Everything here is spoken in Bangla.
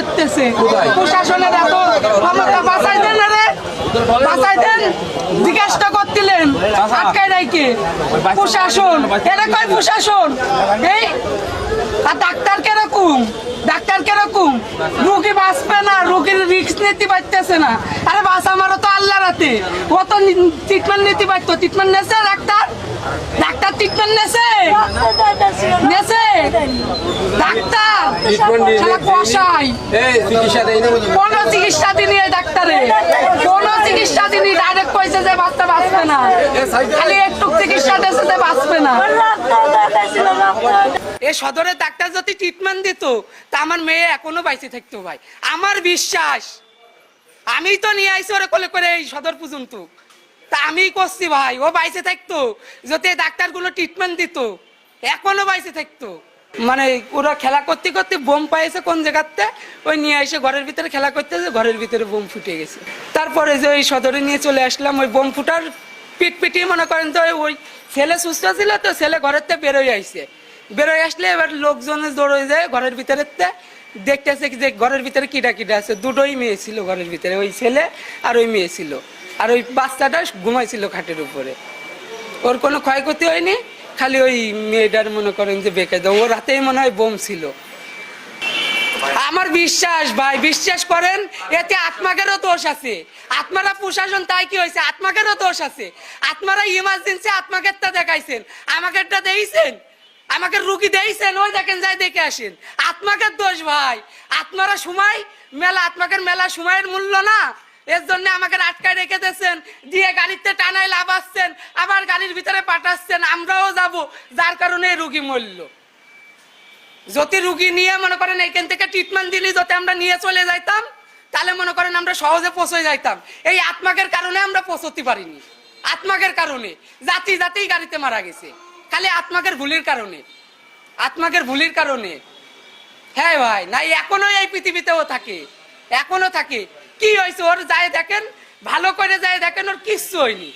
করতেছে প্রশাসনের এত ক্ষমতা। বাঁচাই দেন রে, বাঁচাই দেন। জিজ্ঞাসা করতিলেন আটকায় রাইকে প্রশাসন, এরা কয় প্রশাসন এই। আর ডাক্তার কিরকম, ডাক্তার কিরকম, রুগী বাঁচবে না, রুগীর রিস্ক নিতে পারতেছে না। আরে বাঁচা আমারও তো আল্লাহ রাতে, ও তো ট্রিটমেন্ট নিতে পারতো। ট্রিটমেন্ট নেছে ডাক্তার, ডাক্তার ট্রিটমেন্ট নেছে নেছে ডাক্তার কষাই কোন চিকিৎসা দিনি ডাক্তারে, কোন চিকিৎসা দিনি। ডাইরেক্ট কইছে যে বাচ্চা বাঁচবে না, খালি একটু চিকিৎসা দিয়েছে যে বাঁচবে না। এই সদরের ডাক্তার যদি ট্রিটমেন্ট দিত তা আমার মেয়ে এখনো বাইচে থাকতো ভাই, আমার বিশ্বাস। আমি তো নিয়ে আইসি ওরে কোলে করে এই সদর পর্যন্ত, তা আমি করছি ভাই। ও বাইচে থাকতো যদি ডাক্তারগুলো ট্রিটমেন্ট দিত, এখনো বাইচে থাকতো। মানে ওরা খেলা করতে করতে বোম পাইছে কোন জায়গাতে, ওই নিয়ে এসে ঘরের ভিতরে খেলা করতেছে, ঘরের ভিতরে বোম ফুটে গেছে। তারপরে যে ওই সদরে নিয়ে চলে আসলাম, ওই বোম ফুটার পিট পিটিয়ে মনে করেন তো ওই ছেলে সুস্থ ছিল, তো ছেলে ঘরের থেকে বেরোয় আইছে। বেরোয় আসলে এবার লোকজন দৌড়ে যায় ঘরের ভিতরে, দেখতেছে যে ঘরের ভিতরে কিটা কিটা আছে। দুটোই মেয়ে ছিল ঘরের ভিতরে, ওই ছেলে আর ওই মেয়ে ছিল। আর ওই বাচ্চাটা ঘুমাইছিল খাটের উপরে, ওর কোনো ক্ষয়ক্ষতি হয়নি, খালি ওই মেয়েটার মনে করেন যে বেঁকে দাও। ও রাতেই মনে হয় বোম ছিল। আমার বিশ্বাস ভাই, বিশ্বাস করেন, এতে আত্মাকেরও দোষ আছে। আত্মারা প্রশাসন তাই কি হয়েছে, আত্মাকেরও দোষ আছে। আত্মারা ইমার্জেন্সি আত্মাকেরটা দেখাইছেন, আমাকেরটা দিয়েছেন, আমাকে রুগী দিয়েছেন, ওই দেখেন যাই দেখে আসেন। আত্মাকের দোষ ভাই, আত্মারা সময় মেলা, আত্মাকের মেলা সময়ের মূল্য না, এর জন্য আমাকে আটকায় রেখে দিয়েছেন, দিয়ে গাড়িতে টানায় লাভাচ্ছেন, আবার গাড়ির ভিতরে পাঠাচ্ছেন, আমরাও যাব, যার কারণে রুগী মরল। যদি রুগী নিয়ে মনে করেন এইখান থেকে ট্রিটমেন্ট দিলি, যদি আমরা নিয়ে চলে যাইতাম, তাহলে মনে করেন আমরা সহজে পৌঁছে যাইতাম। এই আত্মাকের কারণে আমরা পৌঁছতে পারিনি, আত্মাকের কারণে জাতি জাতিই গাড়িতে মারা গেছে, খালি আত্মাকের ভুলের কারণে, আত্মাকের ভুলের কারণে। হ্যাঁ ভাই, না এখনো এই পৃথিবীতেও থাকে, এখনো থাকে। কি হয়েছে ওর যায় দেখেন, ভালো করে যায় দেখেন, ওর কিচ্ছু হয়নি।